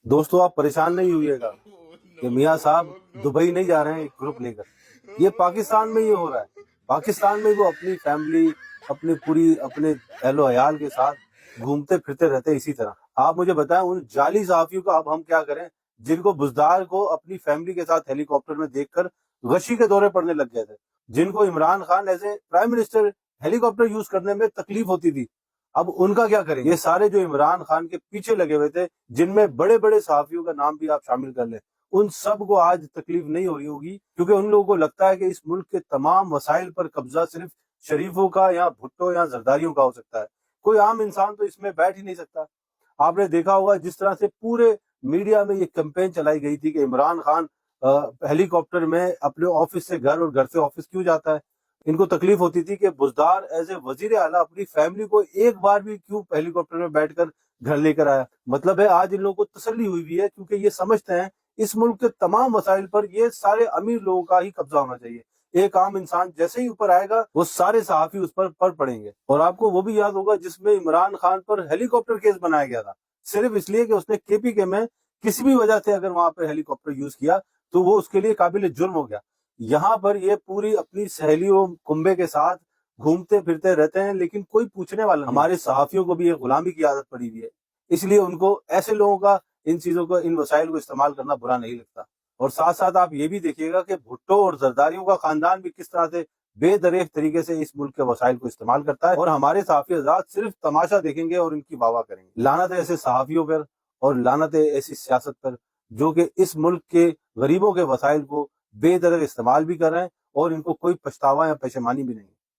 دوستو آپ پریشان نہیں ہوئیے گا کہ میاں صاحب دبئی نہیں جا رہے ہیں ایک گروپ لے کر. یہ پاکستان میں یہ ہو رہا ہے. پاکستان میں وہ اپنی فیملی اپنے اہل و عیال کے ساتھ گھومتے پھرتے رہتے اسی طرح. آپ مجھے بتائیں ان جعلی صحافیوں کا اب ہم کیا کریں جن کو بزدار کو اپنی فیملی کے ساتھ ہیلی کاپٹر میں دیکھ کر غشی کے دورے پڑنے لگ گئے تھے, جن کو Imran Khan as a prime minister Halley copter use کرنے میں تکلیف ہوتی تھی. اب ان کا کیا کریں؟ یہ سارے جو عمران خان کے پیچھے لگے ہوئے تھے, جن میں بڑے بڑے صحافیوں کا نام بھی آپ شامل کر لیں, ان سب کو آج تکلیف نہیں ہو رہی ہوگی, کیونکہ ان لوگوں کو لگتا ہے کہ اس ملک کے تمام وسائل پر قبضہ صرف شریفوں کا یا بھٹو یا زرداریوں کا ہو سکتا ہے. کوئی عام انسان تو اس میں بیٹھ ہی نہیں سکتا. آپ نے دیکھا ہوگا جس طرح سے پورے میڈیا میں یہ کیمپین چلائی گئی تھی کہ عمران خان ہیلی کاپٹر میں اپنے آفس سے گھر اور گھر سے آفس کیوں جاتا ہے. ان کو تکلیف ہوتی تھی کہ بزدار ایز اے وزیر اعلیٰ اپنی فیملی کو ایک بار بھی کیوں ہیلی کاپٹر میں بیٹھ کر گھر لے کر آیا. مطلب ہے آج ان لوگوں کو تسلی ہوئی ہے, کیونکہ یہ سمجھتے ہیں اس ملک کے تمام وسائل پر یہ سارے امیر لوگوں کا ہی قبضہ ہونا چاہیے. ایک عام انسان جیسے ہی اوپر آئے گا وہ سارے صحافی اس پر پڑیں گے. اور آپ کو وہ بھی یاد ہوگا جس میں عمران خان پر ہیلی کاپٹر کیس بنایا گیا تھا, صرف اس لیے کہ اس نے کے پی کے میں کسی بھی وجہ سے اگر وہاں پہ ہیلی کاپٹر یوز کیا تو وہ اس کے لیے قابل جرم ہو گیا. یہاں پر یہ پوری اپنی سہیلیوں کنبے کے ساتھ گھومتے پھرتے رہتے ہیں, لیکن کوئی پوچھنے والا نہیں. ہمارے صحافیوں کو بھی یہ غلامی کی عادت پڑی ہوئی ہے, اس لیے ان کو ایسے لوگوں کا ان چیزوں کو ان وسائل کو استعمال کرنا برا نہیں لگتا. اور ساتھ ساتھ آپ یہ بھی دیکھیے گا کہ بھٹو اور زرداریوں کا خاندان بھی کس طرح سے بے دریغ طریقے سے اس ملک کے وسائل کو استعمال کرتا ہے, اور ہمارے صحافی حضرات صرف تماشا دیکھیں گے اور ان کی واہ واہ کریں گے. لعنت ہے ایسے صحافیوں پر اور لعنت ہے ایسی سیاست پر جو کہ اس ملک کے غریبوں کے وسائل کو بے دریغ استعمال بھی کر رہے ہیں اور ان کو کوئی پچھتاوا یا پشیمانی بھی نہیں.